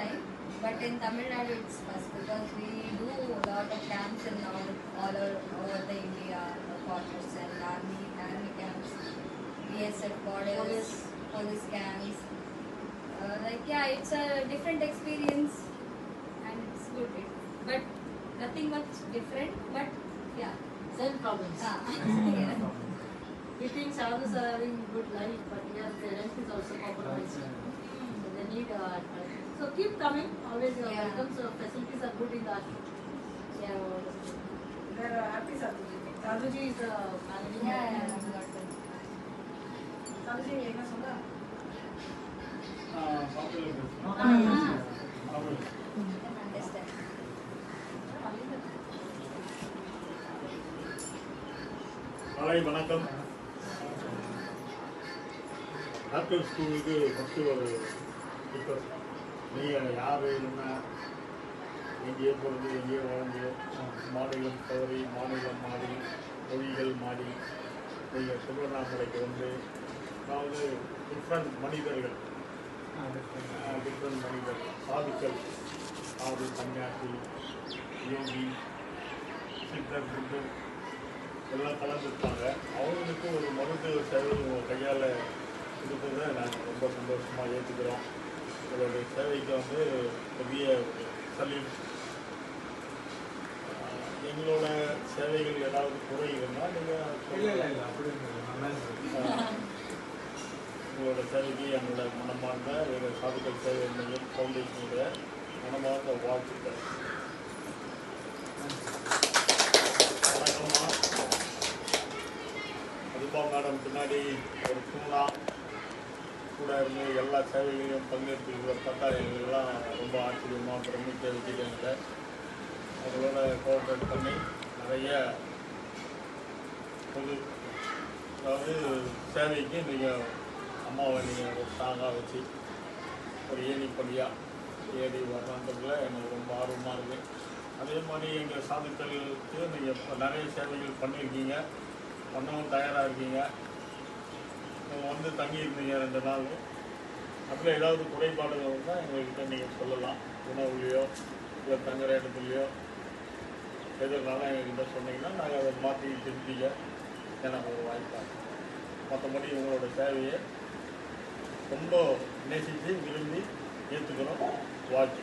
time, but in Tamil Nadu it's first because we do a lot of camps in all over the India, quarters and army camps, BSF borders, police camps. It's a different experience and it's good. But nothing much different, but yeah. Same problems. Yeah. We think others are having good life, but here the health is also compromised. So they need so keep coming. Always you are welcome. So facilities are good in the ashram. Yeah. They are happy. Sadhuji is managing. Sadhuji, என்ன சொல்ல? Understand. காலை வணக்கம். Doctor ஸ்கூலுக்கு first ஒரு request. நீங்கள் யார் என்ன எங்கேயோ பிறந்து எங்கேயோ வளர்ந்து மாநிலம் தவறி மாநிலம் மாறி மொழிகள் மாறி நீங்கள் திருவண்ணாமலைக்கு வந்து அதாவது டிஃப்ரெண்ட் மனிதர்கள் சாதுக்கள் சாது சன்னியாசி யோகி சித்தர் புத்தர் எல்லாம் கலந்துருப்பாங்க. அவங்களுக்கு ஒரு மருத்துவ சேவை உங்கள் கையால் கொடுத்ததை நாங்கள் ரொம்ப சந்தோஷமாக ஏற்றுக்கிறோம். உங்களுடைய சேவைக்கு வந்து பெரிய சல்யூட். எங்களோட சேவைகள் ஏதாவது குறை இருந்தால் நீங்கள் உங்களோட சேவைக்கு என்னோட மனமார்ந்த எங்கள் சாதுக்கள் சேவை மையம் ஃபவுண்டேஷனுடைய மனமார்ந்த வாழ்த்துக்கள். வணக்கம்மா. அதுபா மேடம் பின்னாடி ஒரு தூணா கூட இருந்து எல்லா சேவைகளையும் பங்கேற்று பார்த்தா எங்களுக்கெல்லாம் ரொம்ப ஆச்சரியமாக பிரமிக்க வச்சுட்டாங்க. அவங்களோட கோஆப்ரேட் பண்ணி நிறைய பொது அதாவது சேவைக்கு நீங்கள் அம்மாவை நீங்கள் ஒரு ஸ்ட்ராங்காக வச்சு ஒரு ஏணிப்படியாக ஏறி வரலான்றதுல எனக்கு ரொம்ப ஆர்வமாக இருக்குது. அதே மாதிரி எங்கள் சாதுக்களுக்கு நீங்கள் நிறைய சேவைகள் பண்ணியிருக்கீங்க, பண்ணவும் தயாராக இருக்கீங்க. வந்து தங்கியிருந்தீங்க 2 நாள். அதில் ஏதாவது குறைபாடுகள் இருந்தால் எங்கள்கிட்ட நீங்கள் சொல்லலாம். உணவுலையோ இல்லை தங்குற இடத்துலையோ எதுனாலும் எங்கள்கிட்ட சொன்னீங்கன்னா நாங்கள் அதை மாற்றி திருப்பிக்க எனக்கு ஒரு வாய்ப்பாக. மற்றபடி உங்களோட சேவையை ரொம்ப நேசித்து விரும்பி ஏற்றுக்கிறோம். வாழ்த்து.